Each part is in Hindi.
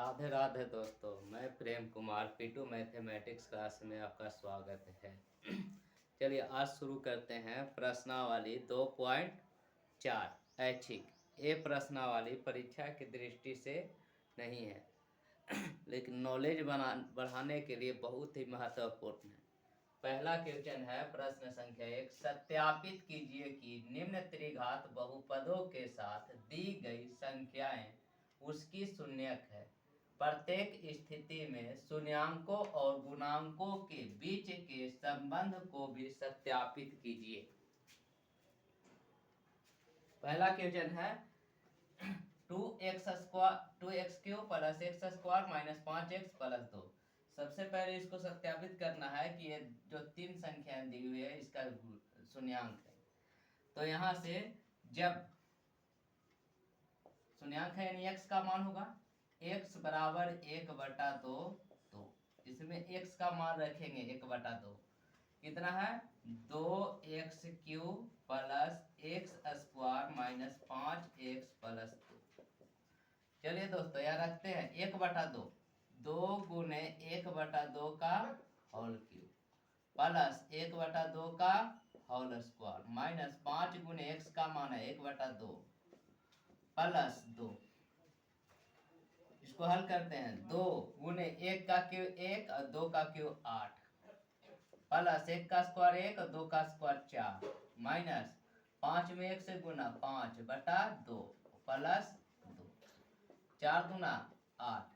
राधे राधे दोस्तों, मैं प्रेम कुमार पीटू मैथमेटिक्स क्लास में आपका स्वागत है। चलिए आज शुरू करते हैं प्रश्नावली 2.4 ऐच्छिक। ये प्रश्नावली परीक्षा की दृष्टि से नहीं है लेकिन नॉलेज बढ़ाने के लिए बहुत ही महत्वपूर्ण है। पहला क्वेश्चन है प्रश्न संख्या 1, सत्यापित कीजिए कि निम्न त्रिघात बहुपदों के साथ दी गई संख्याएं उसकी शून्यक है। प्रत्येक स्थिति में शून्याङ्कों और गुणांकों के बीच के संबंध को भी सत्यापित कीजिए। पहला क्वेश्चन है 2x³ plus x² minus 5x plus 2। सबसे पहले इसको सत्यापित करना है कि ये जो तीन संख्याएं दी हुई है इसका शून्याङ्क है। तो यहाँ से जब शून्याङ्क है यानी x का मान होगा x बराबर 1/2, तो इसमें x का मान रखेंगे 1/2। कितना है 2x³ plus x² minus 5x plus 2। चलिए दोस्तों यहाँ रखते हैं 1/2, 2 गुने 1/2 का होल क्यूब प्लस 1/2 का होल स्क्वायर माइनस 5 गुने x का मान है 1/2 प्लस 2। इसको हल करते हैं 2 गुने 1 का क्यूब 1 और 2 का क्यूब 8 प्लस 1 का स्क्वायर 1 और 2 का स्क्वायर 4 माइनस 5 में 1 से गुना 5/2 प्लस 2, 4 दूना 8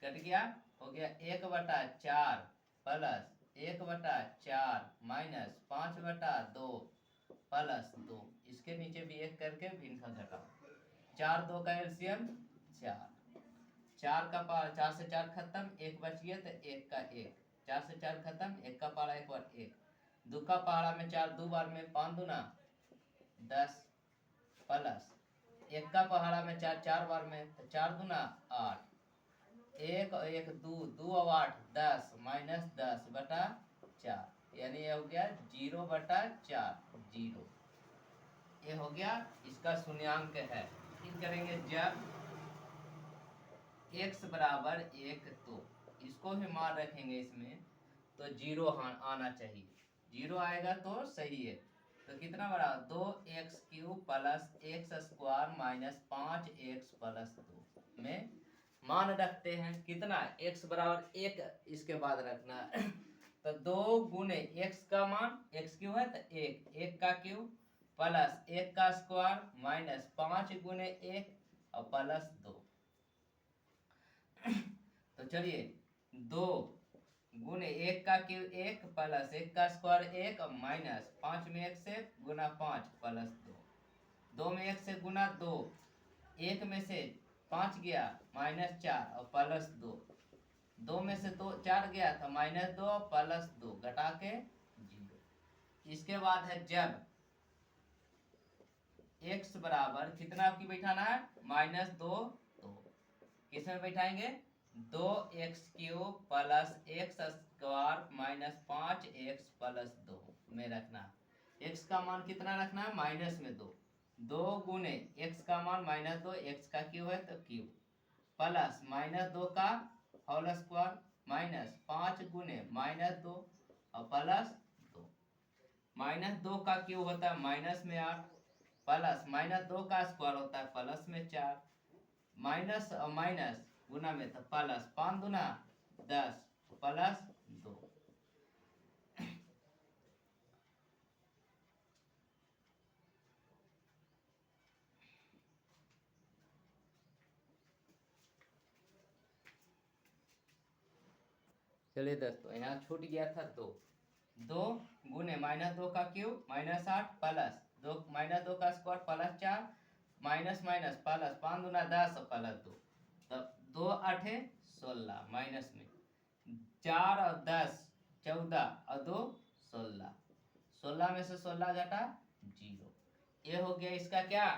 कट गया, हो गया 1/4 प्लस 1/4 माइनस 5/2 प्लस 2। इसके नीचे भी 1 करके भिन्न घटाओ। 4 2 का एलसीएम 4, 4 का पारा 4 से 4 खत्म, 1 बच गया तो 1 का 1, 4 से 4 खत्म, 1 का पारा 1 बार 1, 2 का पहाड़ा में 4 2 बार में 5 दूना 10 प्लस 1 का पहाड़ा में 4 4 बार में तो 4 दूना 8, 1 और 1 2, 2 और 8 10 माइनस 10/4 यानी ये हो गया 0/4 0। ये हो गया इसका शून्याङ्क है। फिर करेंगे जब x बराबर 1, तो इसको भी मान रखेंगे इसमें तो 0 आना चाहिए, 0 आएगा तो सही है। तो कितना बड़ा 2x³ plus x² minus 5x plus 2 में मान रखते हैं कितना x बराबर 1 इसके बाद रखना है तो 2 गुने x का मान x³ है तो 1 का क्यूब प्लस 1 का स्क्वायर माइनस 5 गुने 1 और प्लस 2। तो चलिए 2 गुने 1 का क्यूब 1 प्लस 1 का स्क्वायर 1 और माइनस 5 में 1 से गुना 5 प्लस 2, 2 में 1 से गुना 2, 1 में से 5 गया माइनस 4 और प्लस 2, 2 में से 2 4 गया था माइनस 2 और प्लस 2 घटा के 0। इसके बाद है जब x बराबर कितना आपकी बैठाना है -2, तो किस में बैठाएंगे 2x³ plus x² minus 5x plus 2 में रखना। x का मान कितना रखना है माइनस में 2, 2 गुने x का मान -2, x का क्यूब है तो क्यूब प्लस -2 का होल स्क्वायर माइनस 5 गुने -2 और प्लस 2। -2 का क्यूब होता है माइनस में 8 प्लस -2 का स्क्वायर होता है प्लस में 4, माइनस और माइनस गुना में तो प्लस 5 दूना 10 प्लस 2। चलिए दोस्तों यहाँ छूट गया था 2 गुने -2 का क्यूब -8 प्लस 2 -2 का square plus 4 minus minus plus 5 दूना 10 प्लस 2, तब 2 8 16 माइनस में 4 और 10 14 और 2 16, 16 में से 16 घटा 0। ये हो गया इसका क्या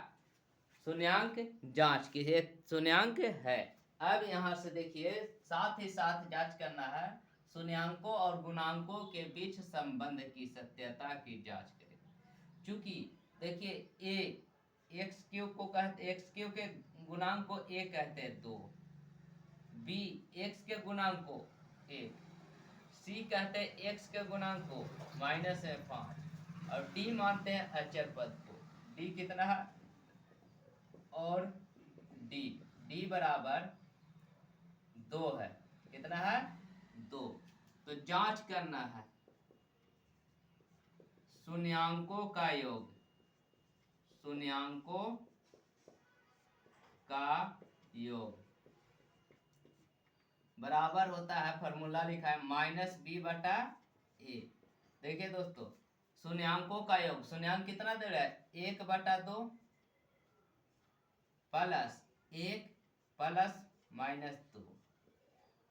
शून्याङ्क जांच की है, शून्याङ्क है। अब यहाँ से देखिए साथ ही साथ जांच करना है शून्याङ्कों और गुणांकों के बीच संबंध की सत्यता की जांच करें। चूंकि देखिए a x³ को कहते x³ के गुणांक को a कहते हैं 2, बी एक्स के गुणांक को 1, सी कहते हैं एक्स के गुणांक को -5 और डी मानते हैं अचर पद को। डी कितना है और डी डी बराबर 2 है। कितना है 2। तो जांच करना है शून्यांकों का योग, शून्यांकों का योग बराबर होता है, फॉर्मूला लिखा है -b/a। देखिए दोस्तों, शून्यांकों का योग, शून्यांक कितना दे रहा है 1/2 प्लस 1 प्लस -2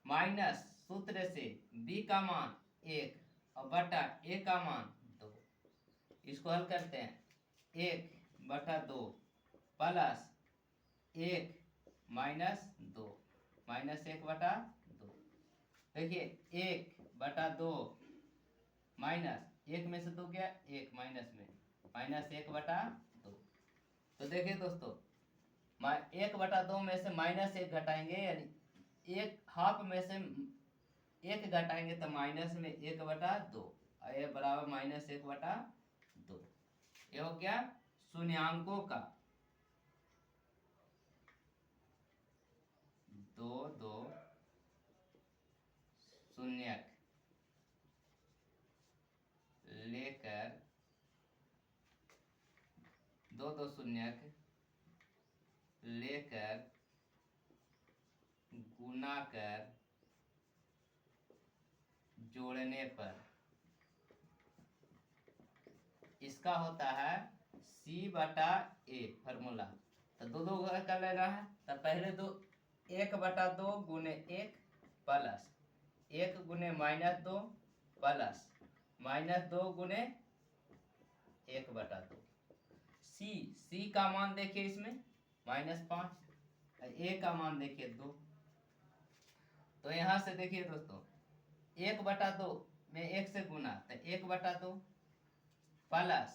माइनस सूत्र से b का मान 1 और बटा a का मान 2। इसको हल करते हैं 1/2 प्लस 1 -2 -1/2। देखिए 1/2 माइनस 1 में से 2 गया 1 माइनस में -1/2। तो देखिए दोस्तों 1/2 में से -1 घटाएंगे, यानी 1 हाफ में से 1 घटाएंगे तो माइनस में 1/2 और ये बराबर -1/2। ये हो गया शून्यांकों का 2 शून्यक लेकर 2 शून्यक लेकर गुना कर जोड़ने पर इसका होता है c/a फॉर्मूला। तो 2 कर लेना है, तो पहले 1/2 गुने 1 प्लस 1 गुने -2 प्लस -2 गुने 1/2। c का मान देखिए इसमें -5, a का मान देखिए 2। तो यहाँ से देखिए दोस्तों 1/2 में 1 से गुना तो 1/2 प्लस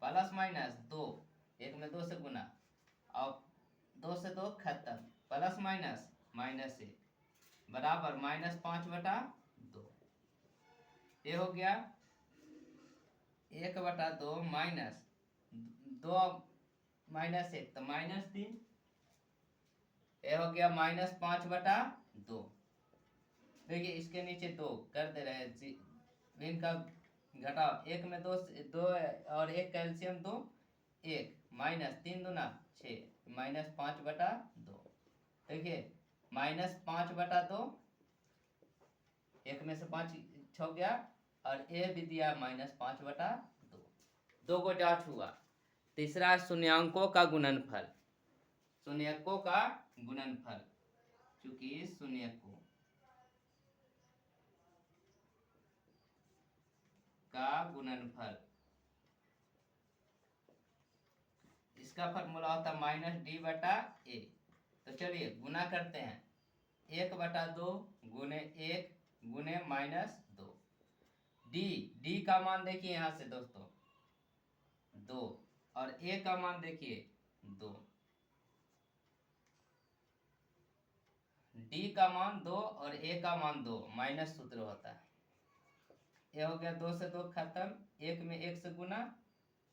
-2 1 में 2 से गुना और 2 से 2 खत्म प्लस -1 बराबर -5/2। ये हो गया 1/2 माइनस 2 -1 तो -3। ये हो गया -5/2। देखिए इसके नीचे 2 कर दे रहे हैं, इनका घटाओ 1 में 2 और 1 कैल्शियम 2 1 -3 दूना 6 -5/2। देखिए -5/2, 1 में से 5 छो गया और ए भी दिया -5/2। 2 को जांच हुआ। तीसरा शून्यांकों का गुणनफल, शून्यकों का गुणनफल, चूंकि शून्यकों का गुणनफल इसका फॉर्मूला होता -d/a। तो चलिए गुना करते हैं 1/2 गुने 1 गुने -2। डी का मान देखिए यहाँ से दोस्तों 2 और a का मान देखिए 2। डी का मान 2 और a का मान 2, माइनस सूत्र होता है। ये हो गया 2 से 2 खत्म, 1 में 1 से गुना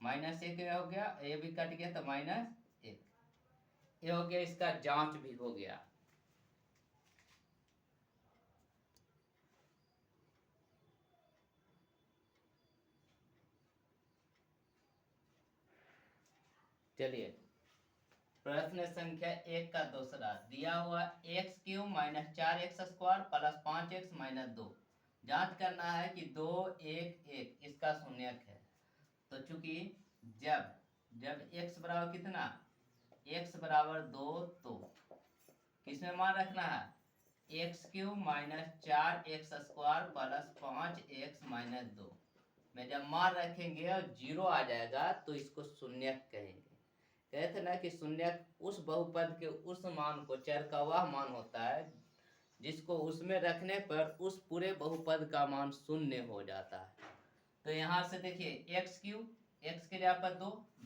-1 हो गया, ये भी कट गया तो -1। ये हो गया, इसका जांच भी हो गया। चलिए प्रश्न संख्या 1 का दूसरा दिया हुआ x³ - 4x² + 5x - 2। जांच करना है कि 2 1 1 इसका शून्यक है। तो चूंकि जब x बराबर कितना, x बराबर 2, तो किसमें मान रखना है x³ - 4x² + 5x - 2 में जब मान रखेंगे और 0 आ जाएगा तो इसको शून्यक कहेंगे। कहते ना कि शून्यक उस बहुपद के उस मान को, चर का वह मान होता है जिसको उसमें रखने पर उस पूरे बहुपद का मान शून्य हो जाता है। तो यहाँ से देखिए x³ x के जगह पर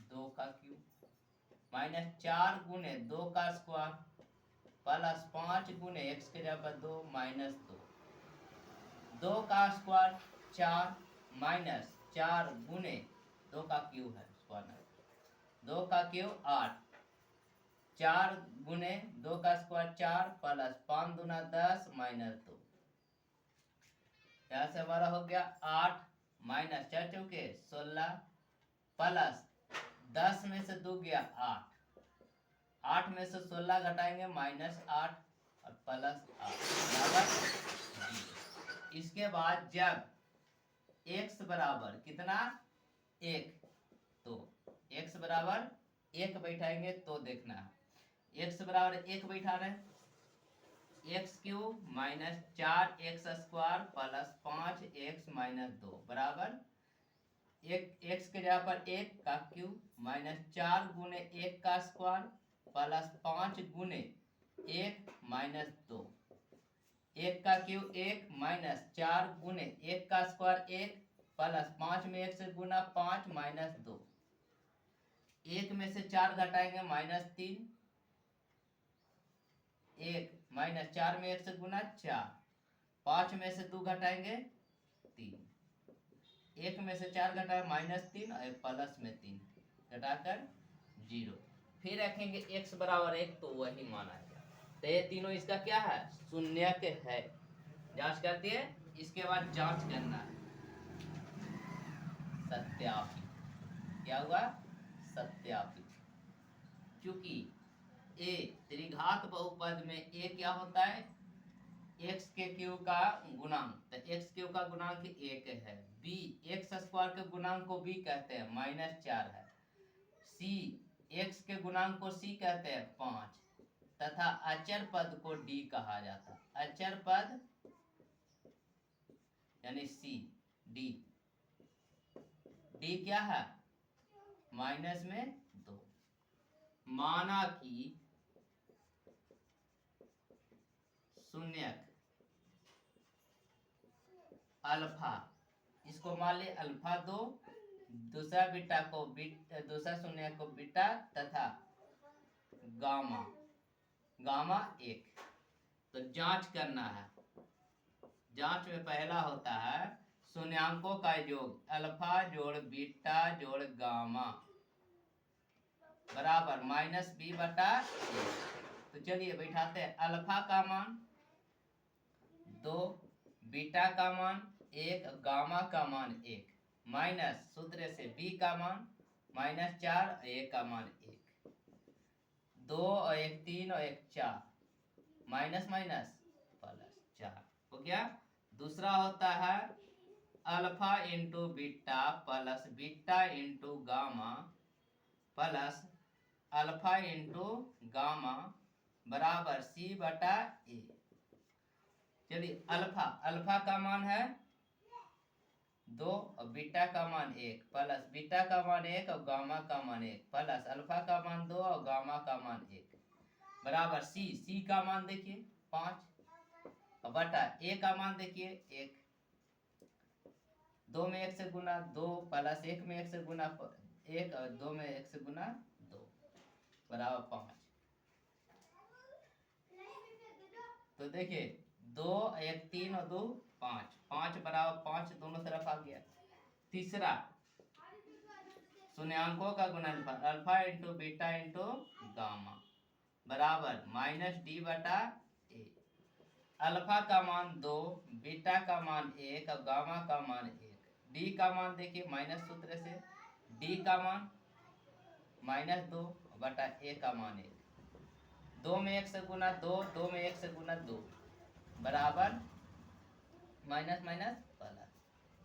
2 का क्यूब -4 गुने 2 का स्क्वायर प्लस 5 गुने x के जगह पर 2 माइनस 2, 2 का स्क्वायर 4 माइनस 4 गुने 2 का क्यूब है स्क्वायर, 2 का क्यूब 8, 4 गुने 2 का स्क्वायर 4 प्लस 5 दूना 10 माइनस 2, यहाँ से हमारा हो गया 8 माइनस 4 चौके 16 प्लस 10 में से 2 गया 8, 8 में से 16 घटाएंगे माइनस 8 और प्लस 8 बराबर 0। इसके बाद जब x बराबर कितना 1, तो x बराबर 1 बैठाएंगे तो देखना है, x बराबर 1 बैठा रहे, x cube minus 4x square plus 5x minus 2 बराबर x के जगह पर 1 का क्यूब माइनस 4 गुने 1 का स्क्वायर प्लस 5 गुने 1 माइनस 2, 1 का क्यूब 1 माइनस 4 गुने 1 का स्क्वायर 1 प्लस 5 में 1 से गुना 5 माइनस 2, 1 में से 4 घटाएंगे माइनस 3, 1 माइनस 4 में 1 से गुना 4, 5 में से 2 घटाएंगे 3, 1 में से 4 घटाएंगे माइनस 3 और प्लस में 3 घटाकर 0, फिर रखेंगे x बराबर 1 तो वही माना गया। तो ये तीनों इसका क्या है शून्य के है। जांच करती है, इसके बाद जांच करना है सत्यापित, क्या हुआ सत्यापित, क्योंकि a त्रिघात बहुपद में a क्या होता है x के क्यूब का गुणांक, तो x क्यूब का गुणांक 1 है, b x स्क्वायर के गुणांक को b कहते हैं -4 है, c x के गुणांक को c कहते हैं 5 तथा अचर पद को d कहा जाता है। अचर पद यानी c d, d क्या है माइनस में 2, माना कि शून्यक अल्फा, इसको मान ले अल्फा 2, दूसरा बीटा को दूसरा शून्य को बीटा तथा गामा गामा 1। तो जांच करना है, जांच में पहला होता है शून्यांकों का योग अल्फा जोड़ बीटा जोड़ गामा बराबर -b बटा 1। तो चलिए बैठाते हैं, अल्फा का मान 2, बीटा का मान 1, गामा का मान 1 माइनस सूत्र से b का मान -4 और a का मान 1, 2 और 1 3 और 1 4 माइनस माइनस प्लस 4 हो गया। दूसरा होता है alpha into beta plus beta into gamma plus alpha into gamma बराबर c बटा a। चलिए अल्फा, अल्फा का मान है 2 और बीटा का मान 1 प्लस बीटा का मान 1 और गामा का मान 1 प्लस अल्फा का मान 2 और गामा का मान 1 बराबर c का मान देखिए 5 और बटा a का मान देखिए 1, 2 में 1 से गुना 2 प्लस 1 में 1 से गुना 1 और 2 में 1 से गुना 2 बराबर 5। तो देखिए 2 1 3 और 2 5, 5 बराबर 5 दोनों तरफ आ गया। तीसरा शून्यांकों का गुणनफल alpha into beta into gamma बराबर -d बटा a। अल्फा का मान 2, बीटा का मान 1 और गामा का मान 1, d का मान देखिए माइनस सूत्र से d का मान -2 बटा a का मान 1, 2 में 1 से गुना 2, 2 में 1 से गुना 2 बराबर माइनस माइनस प्लस।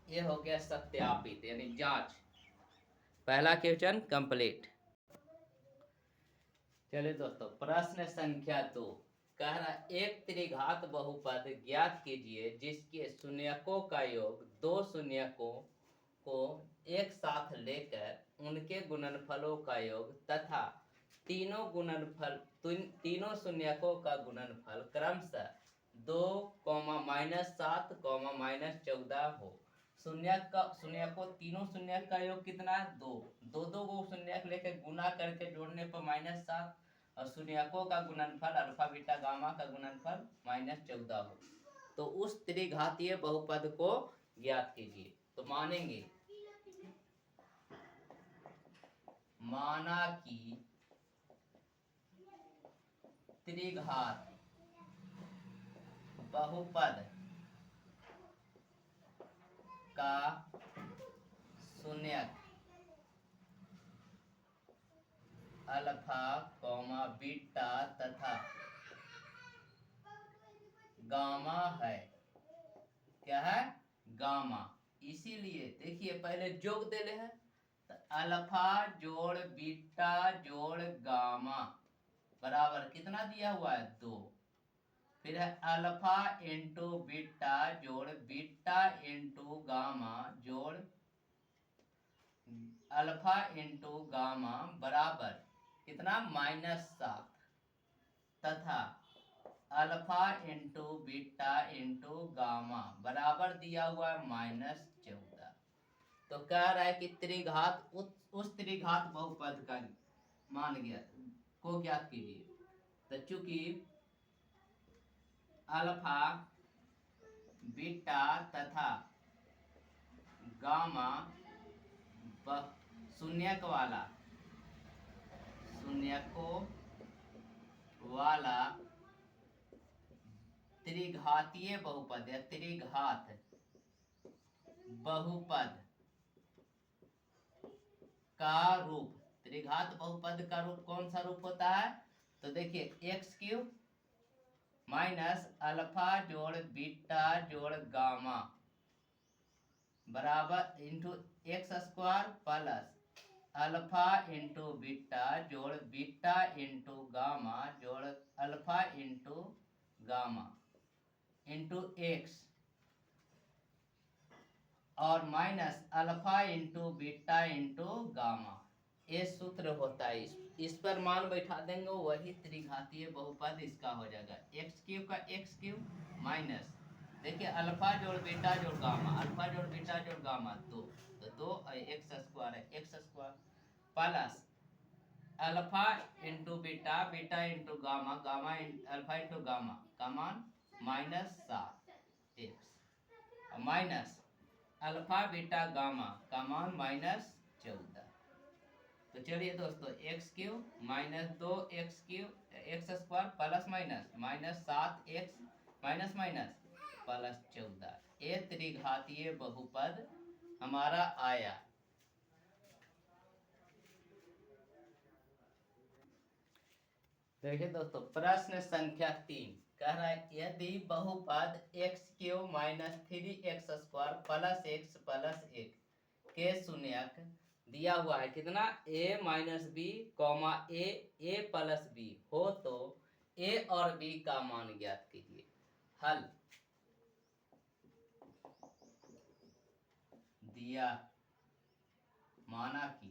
ये हो गया सत्यापित यानी जांच। पहला क्वेश्चन कंप्लीट। चलिए दोस्तों प्रश्न संख्या 2 कह रहा एक त्रिघात बहुपद ज्ञात कीजिए जिसके शून्यकों का योग दो शून्यकों को एक साथ लेकर उनके गुणनफलों का योग तथा तीनों शून्यकों का गुणनफल क्रमशः 2, -7, -14 हो। शून्यक को तीनों शून्यक का योग कितना है 2, 2 को शून्यक लेकर गुना करके जोड़ने पर -7 और शून्यकों का गुणनफल अल्फा बीटा गामा का गुणनफल -14 हो तो उस त्रिघातीय बहुपद को ज्ञात कीजिए। तो मानेंगे, माना कि त्रिघात बहुपद का शून्यक अल्फा कॉमा बीटा तथा गामा है। क्या है? गामा। इसीलिए देखिए पहले जोड़ देले है तो अल्फा जोड़ बीटा जोड़ गामा बराबर कितना दिया हुआ है? 2। फिर है अल्फा इंटू बीटा जोड़ बीटा इंटू गामा जोड़ अल्फा इंटू गामा बराबर कितना? -7 तथा alpha into beta into gamma बराबर दिया हुआ है -14। तो कह रहा है कि त्रिघात उस त्रिघात बहुपद का मान को ज्ञात कीजिए। तो चूंकि अल्फा बीटा तथा गामा शून्यकों वाला त्रिघातीय बहुपद या त्रिघात बहुपद का रूप, त्रिघात बहुपद का रूप कौन सा रूप होता है? तो देखिए x³ माइनस अल्फा जोड़ बीटा जोड़ गामा बराबर into x² plus alpha into beta जोड़ बीटा इंटू गामा जोड़ alpha into gamma into x और minus alpha into beta into gamma. ये सूत्र होता है, इस पर मान बैठा देंगे वही त्रिघातीय बहुपद इसका हो जाएगा। x³ का x³ माइनस देखिए अल्फा जोड़ बीटा जोड़ गामा, अल्फा जोड़ बीटा जोड़ गामा 2 तो 2 x² है, x² plus alpha into beta beta into gamma gamma alpha into gamma का मान -7 x minus alpha beta gamma का मान -14। तो चलिए दोस्तों x³ minus 2x³ x² plus minus -7x minus plus 14 ये त्रिघातीय बहुपद हमारा आया। देखिए दोस्तों प्रश्न संख्या 3 कह रहा है यदि बहुपद x³ minus 3x² plus x plus 1 के शून्यक दिया हुआ है कितना? a minus B comma a plus B हो तो a और b का मान ज्ञात कीजिए। हल दिया, माना कि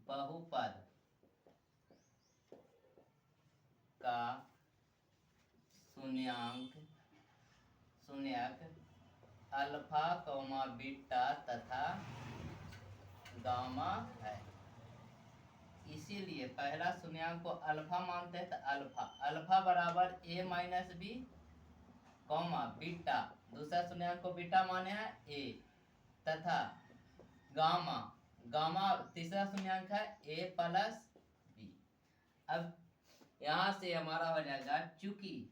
बहुपद का शून्यक अल्फा कॉमा बीटा तथा गामा है। इसीलिए पहला शून्यक को अल्फा मानते हैं तो अल्फा बराबर a minus B comma beta, दूसरा शून्यक को बीटा माने हैं a तथा गामा तीसरा शून्यक है a प्लस बी। अब यहां से हमारा हो जाएगा, चूंकि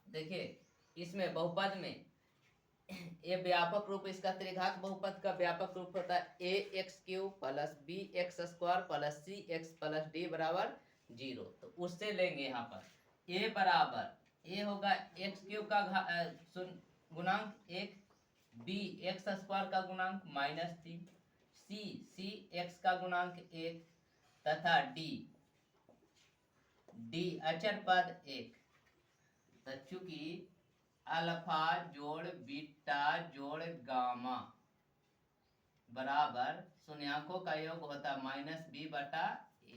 देखिए इसमें बहुपद में ये व्यापक रूप, इसका त्रिघात बहुपद का व्यापक रूप होता है ax³ plus bx² plus cx plus d बराबर 0। तो उससे लेंगे यहाँ पर a बराबर a होगा x³ का गुणांक 1 b x² का गुणांक -3 c x का गुणांक 1 तथा d अचर पद 1। तो चूंकि अल्फा जोड़ बीटा जोड़ गामा बराबर शून्यकों का योग होता है -b बटा a।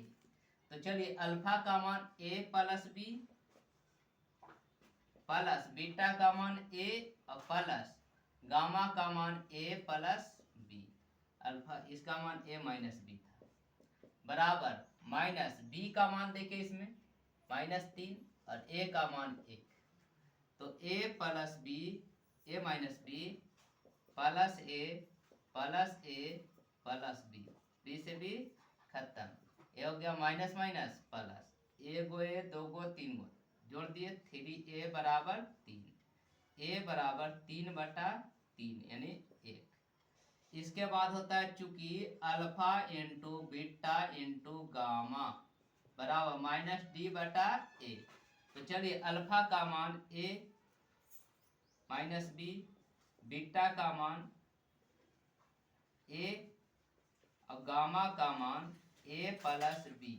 तो चलिए अल्फा का मान a plus B plus beta का मान a और प्लस गामा का मान a प्लस बी। अल्फा इसका मान a माइनस बी था बराबर माइनस b का मान देखिए इसमें -3 और a का मान 1 तो a plus B a minus B plus a plus a plus b से b खत्म ये हो गया माइनस माइनस प्लस ए गो ए दो गो तीन गो जोड़ दिए 3a बराबर 3 a बराबर 3/3 यानी 1 इसके बाद होता है चूंकि alpha into beta into gamma बराबर -d/a तो चलिए अल्फा का मान a माइनस बी बीटा का मान a और गामा का मान a प्लस बी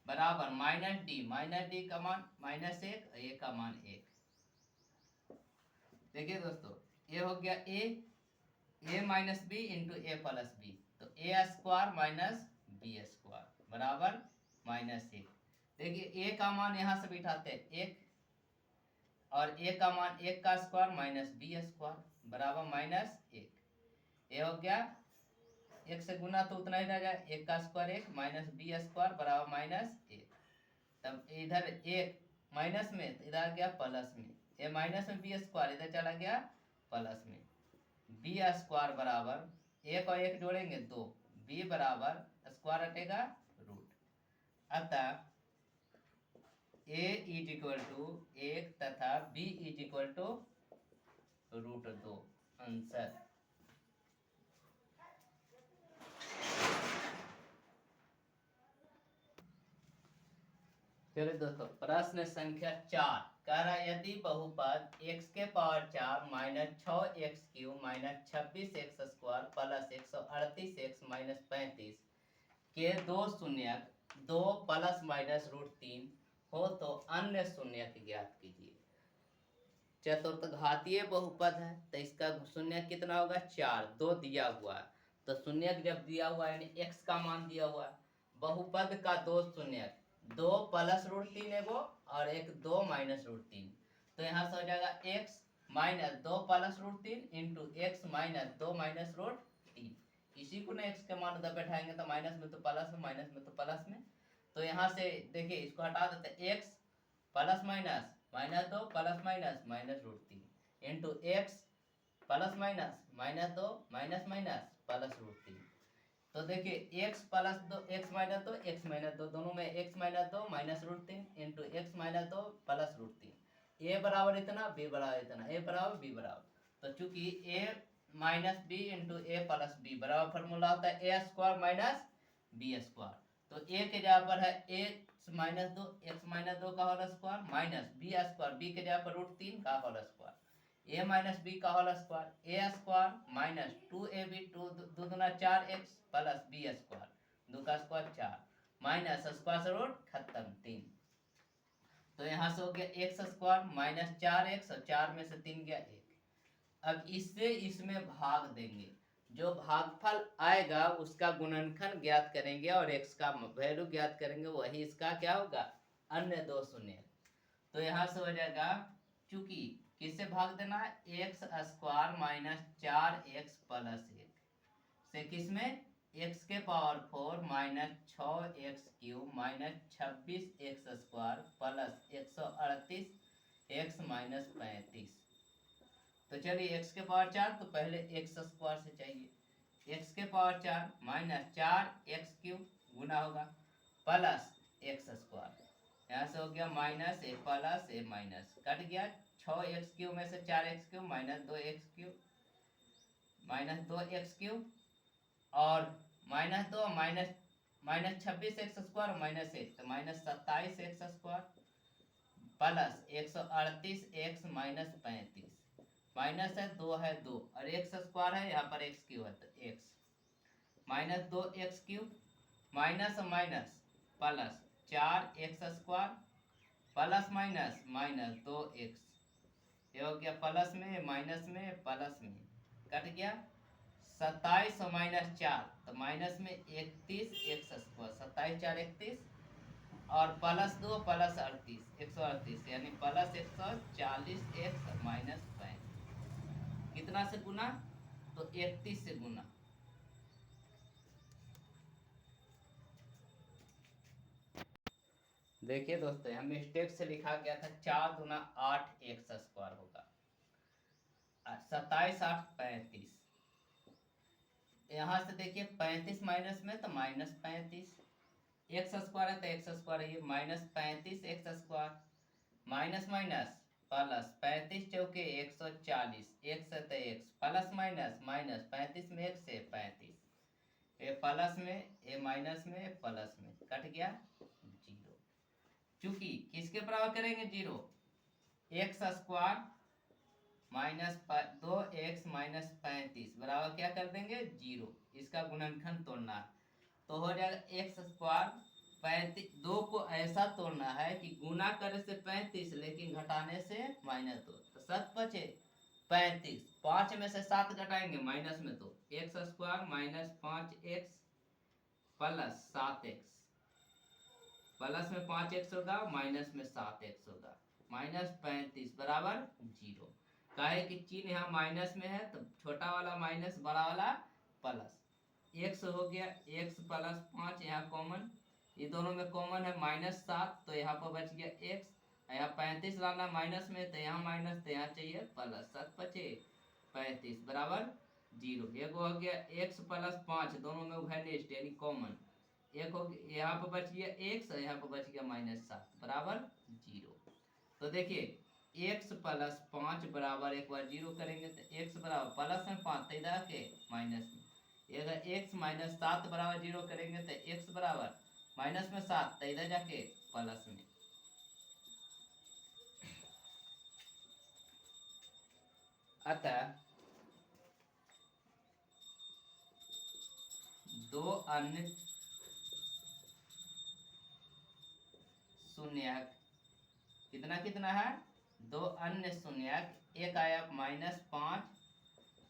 बराबर -d का मान -1 और a का मान 1 देखिए दोस्तों ये हो गया a minus B into A plus B तो a square minus B square बराबर -1 देखिए a का मान यहाँ से बिठाते हैं 1 और a का मान 1 का स्क्वायर माइनस बी स्क्वायर बराबर -1 ये हो गया 1 से गुना तो उतना ही रह जाए 1 का स्क्वायर 1 माइनस बी स्क्वायर बराबर -1 तब इधर 1 माइनस में इधर गया प्लस में ये माइनस में बी स्क्वायर इधर चला गया प्लस में बी स्क्वायर बराबर 1 और 1 जोड़ेंगे 2 बी बराबर स्क्वायर हटेगा रूट अतः a इज इक्वल टू 1 तथा b is equal to √2 answer चलिए दोस्तों प्रश्न संख्या 4 कह रहा है यदि बहुपद x के power 4 minus 6x³ minus 26x square plus 138x minus 35 के दो शून्यक 2 प्लस माइनस √3 हो तो अन्य शून्यक ज्ञात कीजिए चतुर्थघातीय बहुपद है तो इसका शून्यक कितना होगा 4 2 दिया हुआ है तो शून्यक जब दिया हुआ है यानी x का मान दिया हुआ है बहुपद का दो शून्यक 2 प्लस √3 एगो और एक 2 माइनस √3 तो यहाँ से हो जाएगा x minus 2 plus √3 into x minus 2 minus √3 इसी को ना x के मान उधर बैठाएंगे तो माइनस में तो प्लस में माइनस में तो प्लस में तो यहाँ से देखिए इसको हटा देते x plus minus -2 plus minus minus √3 into x plus minus -2 minus minus plus √3 तो देखिए x plus 2 x minus 2 x minus 2 दोनों में x minus 2 minus √3 into x minus 2 plus √3 a बराबर इतना b बराबर इतना a बराबर b बराबर तो चूंकि a minus B into A plus B बराबर फॉर्मूला होता है A square minus B square तो a के जगह पर है x माइनस 2 x माइनस 2 का whole square minus B square b के जगह पर √3 का whole square a minus B का whole square a square minus 2ab 2 2 दूना 4x प्लस बी स्क्वायर 2 का स्क्वायर 4 माइनस स्क्वायर से रूट खत्म 3 तो यहाँ से हो गया x स्क्वायर माइनस 4x और 4 में से 3 गया 1 अब इससे इसमें भाग देंगे जो भागफल आएगा उसका गुणनखंड ज्ञात करेंगे और x का वैल्यू ज्ञात करेंगे वही इसका क्या होगा अन्य दो शून्य तो यहाँ से हो जाएगा चूंकि किससे भाग देना है x square minus 4x plus 1 से किसमें x के power 4 minus 6x³ minus 26x square plus 138x minus 35 तो चलिए x के पावर 4 तो पहले x स्क्वायर से चाहिए x के पावर 4 माइनस 4x³ गुना होगा प्लस x स्क्वायर यहाँ से हो गया minus a plus a minus cut गया 6x³ में से 4x³ minus 2x³ minus 2x³ और minus 2 minus 26x square minus 1 तो minus 27x square plus 138x minus 35 minus है 2 है 2 और x स्क्वायर है यहाँ पर x³ है तो x minus 2x³ minus minus plus 4x square plus minus minus 2x ये हो गया प्लस में प्लस में कट गया 27 और माइनस 4 तो माइनस में 31x स्क्वायर 27 4 31 और प्लस 2 प्लस 38 138 यानी प्लस 140x माइनस 35 कितना से गुना तो 31 से गुना देखिए दोस्तों, हम मिस्टेक से लिखा गया था 4 दूना 8 एक्स स्क्वायर होगा, 27 8 35। यहाँ से देखिए 35 माइनस में तो -35, एक्स स्क्वायर है तो एक्स स्क्वायर है, ये -35 x square, minus minus plus 35 चौके 140, एक्स है तो एक्स, प्लस माइनस माइनस 35 में एक से 35, ये प्लस में ये माइनस में प्लस में कट गया 0। चूंकि किसके बराबर करेंगे 0, x square minus 2x minus 35 बराबर क्या कर देंगे 0। इसका गुणनखंड तोड़ना है तो हो जाएगा एक्स स्क्वायर 35, 2 को ऐसा तोड़ना है कि गुना करे से 35 लेकिन घटाने से -2, तो 7 बचे 35, 5 में से 7 घटाएंगे माइनस में तो x square minus 5x plus 7x, plus में 5x होगा माइनस में 7x होगा, -35 बराबर 0। काहे कि चिन्ह यहाँ माइनस में है तो छोटा वाला माइनस बड़ा वाला प्लस, x हो गया x प्लस 5, यहाँ कॉमन, ये दोनों में कॉमन है -7 तो यहाँ पर बच गया x, यहाँ 35 लाना माइनस में तो यहाँ माइनस तो यहाँ चाहिए प्लस, 7 बचे 35 बराबर 0। एक हो गया x प्लस 5, दोनों में वैल्यू यानी कॉमन, एक हो गया यहाँ पर बच गया x, यहाँ पर बच गया -7 बराबर 0। तो देखिए x प्लस 5 बराबर, एक बार 0 करेंगे तो x बराबर प्लस में 5 तो इधर के माइनस में, अगर x माइनस 7 बराबर 0 करेंगे तो x बराबर माइनस में 7 तो इधर जाके प्लस में। अतः दो अन्य शून्यक, कितना कितना है, दो अन्य शून्यक, एक आया -5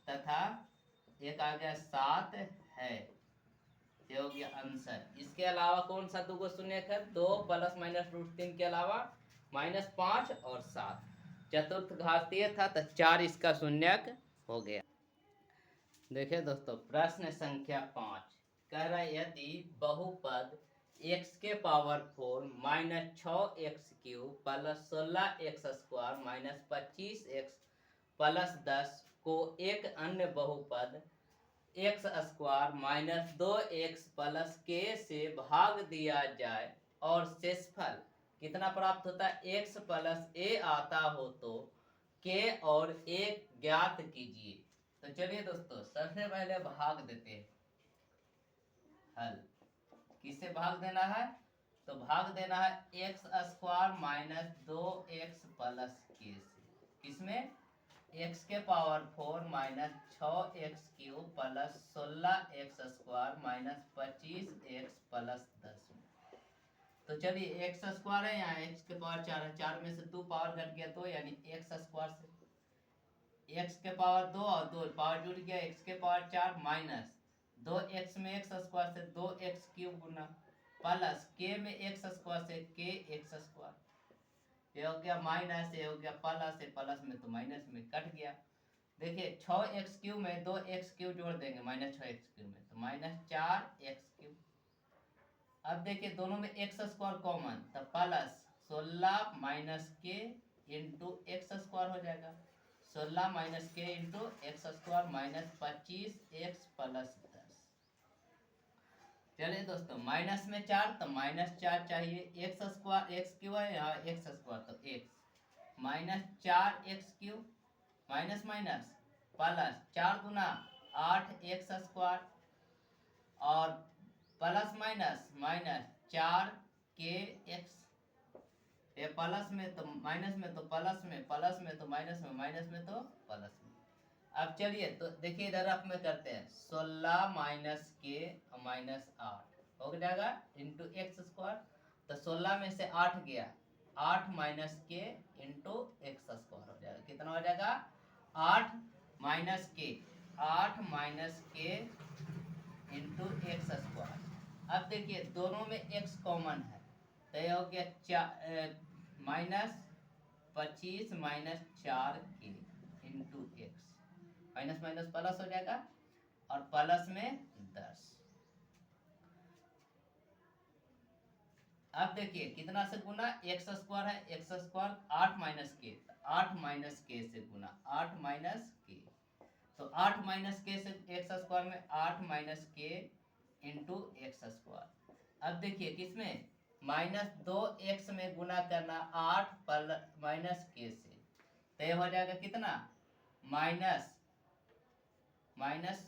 तथा एक आ गया 7 है, ये हो गया आंसर। इसके अलावा कौन सा दो शून्यक है, 2 प्लस माइनस √3 के अलावा -5 और 7, चतुर्थ घातीय था तो 4 इसका शून्यक हो गया। देखिए दोस्तों प्रश्न संख्या 5 कह रहा है यदि बहुपद x के power 4 -6x³ plus 16x² minus 25x plus 10 को एक अन्य बहुपद x² minus 2x plus k से भाग दिया जाए और शेषफल कितना प्राप्त होता है x प्लस a आता हो तो k और a ज्ञात कीजिए। तो चलिए दोस्तों सबसे पहले भाग देते हैं, हल किससे भाग देना है, तो भाग देना है x² minus 2x plus k से, किसमें x के power 4 minus 6x³ plus 16x² minus 25x plus 10 में। तो चलिए x² है, यहाँ x के पावर 4 है, 4 में से 2 पावर घट गया तो यानी x² से x के पावर 2 और 2 पावर जुड़ गया, x के पावर 4 माइनस 2x में x² से 2x³ गुना प्लस k में x² से kx², ये हो गया माइनस, ये हो गया प्लस, प्लस में तो माइनस में कट गया। देखिए 6x³ में 2x³ जोड़ देंगे -6x³ में तो -4x³। अब देखिए दोनों में x² कॉमन तो plus 16 minus k into x² हो जाएगा, 16 minus k into x² minus 25x plus 10। चलिए दोस्तों माइनस में 4 तो -4 चाहिए, x² है यहाँ x² तो x -4x³ minus minus plus 4 दूना 8x² और प्लस माइनस माइनस 4kx, ये प्लस में तो माइनस में तो प्लस में, प्लस में तो माइनस में, माइनस में तो प्लस में। अब चलिए तो देखिए इधर आप में करते हैं 16 माइनस k माइनस 8 हो जाएगा इंटू x², तो 16 में से 8 गया, 8 माइनस k इंटू x² हो जाएगा, कितना हो जाएगा 8 minus k, 8 minus k into x²। अब देखिए दोनों में x कॉमन है तो यह हो गया -25 minus 4k into x, minus minus plus हो जाएगा और प्लस में 10। अब देखिए कितना से गुना, एक्स स्क्वायर है, एक्स स्क्वायर 8 माइनस के, 8 माइनस के से गुना, 8 माइनस के, तो 8 माइनस के से एक्स स्क्वायर में 8 माइनस के इंटू एक्स स्क्वायर। अब देखिए किसमें, माइनस 2x में गुना करना 8 माइनस के से, तो ये हो जाएगा कितना, माइनस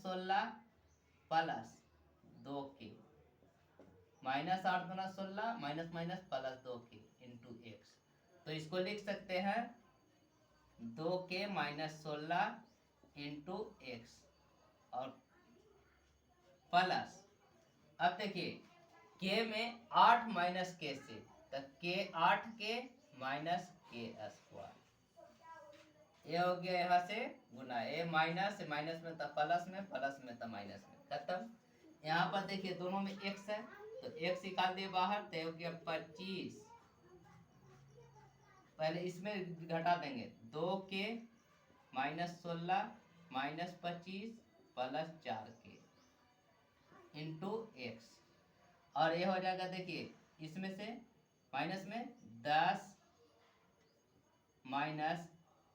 16 प्लस 2k, माइनस 8 गुना 16 minus minus plus 2k into x. तो इसको लिख सकते हैं 2k माइनस 16 इंटू एक्स और प्लस, अब देखिए के में 8 माइनस के से, तो के 8 के माइनस के स्क्वायर, ये हो गया यहाँ से गुना, ये माइनस माइनस में था प्लस में, प्लस में था माइनस में, खत्म। यहाँ पर देखिए दोनों में एक्स है, तो एक्स निकाल दिए बाहर, तो हो गया 25, पहले इसमें घटा देंगे, 2k minus 16 minus 25 plus 4k into x, और ये हो जाएगा देखिए इसमें से माइनस में 10 माइनस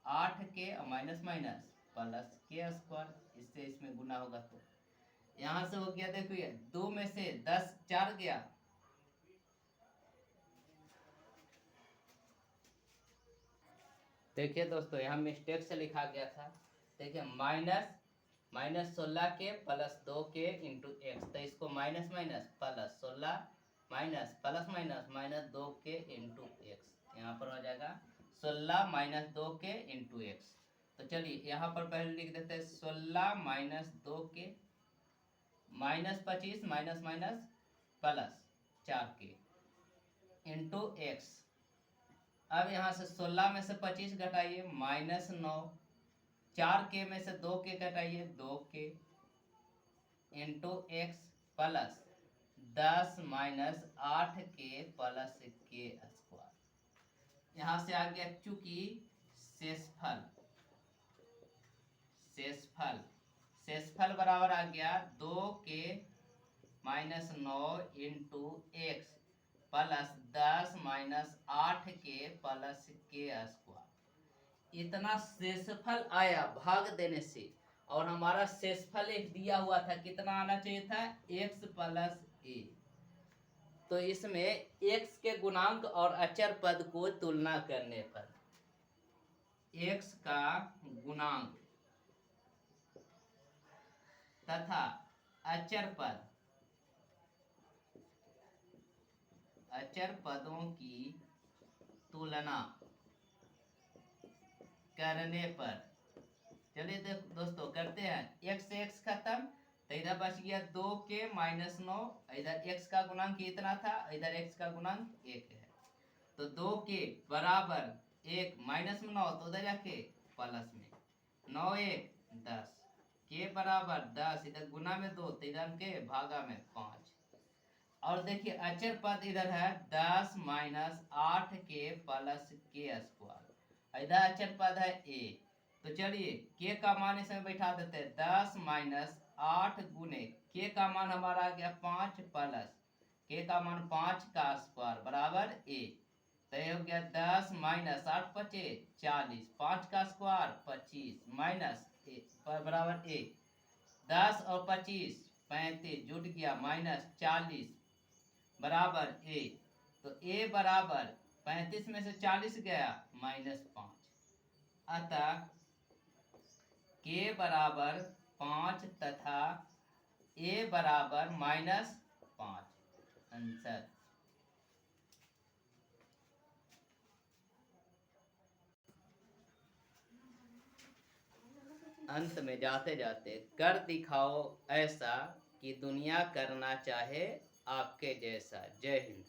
8k और माइनस माइनस प्लस के स्क्वायर, इससे इसमें गुना होगा, तो यहां से हो गया देखिए 2 में से 10 4 गया, देखिए दोस्तों यहाँ मिस्टेक से लिखा गया था, देखिए माइनस 16 के प्लस 2 के इंटू एक्स, तो इसको minus minus plus 16 minus plus minus minus 2 के इंटू एक्स, यहाँ पर हो जाएगा 16 माइनस 2 के इंटू एक्स। तो चलिए यहाँ पर पहले लिख देते हैं 16 माइनस 2 के माइनस 25 माइनस माइनस प्लस 4 के इंटू एक्स। अब यहाँ से 16 में से 25 घटाइए माइनस 9, 4k में से 2k घटाइए 2k into x plus 10 minus 8k plus के स्क्वायर। यहाँ से आ गया चूंकि शेषफल बराबर आ गया 2k minus 9 into x plus 10 minus 8k plus के स्क्वायर। इतना शेषफल आया भाग देने से, और हमारा शेषफल एक दिया हुआ था, कितना आना चाहिए था, x प्लस ए। तो इसमें x के गुणांक और अचर पद को तुलना करने पर x का गुणांक तथा अचर पदों की तुलना करने पर, चलिए दोस्तों करते हैं, x से x खत्म, तो इधर बच गया 2k माइनस 9, इधर x का गुणांक कितना था, इधर x का गुणांक 1 है, तो 2k बराबर 1 माइनस में 9, तो उधर जाके प्लस में 9 1 10, k बराबर 10, इधर गुना में 2, तो इधर के भागा में 5, और देखिए अचर पद इधर है 10 माइनस 8k प्लस के स्क्वायर, इधर अचर पद है a, तो चलिए k का मान इसमें बैठा देते हैं 10 माइनस 8 गुने k का मान हमारा आ गया 5 प्लस k का मान 5 का स्क्वायर बराबर a, तो ये हो गया 10 माइनस 8 पचे 40, 5 का स्क्वायर 25 माइनस बराबर a, 10 और 25 35 जुट गया माइनस 40 बराबर a, तो a बराबर 35 में से 40 गया माइनस 5, अतः k बराबर 5 तथा a बराबर माइनस 5 आंसर। अंत में जाते जाते कर दिखाओ ऐसा कि दुनिया करना चाहे आपके जैसा। जय हिंद।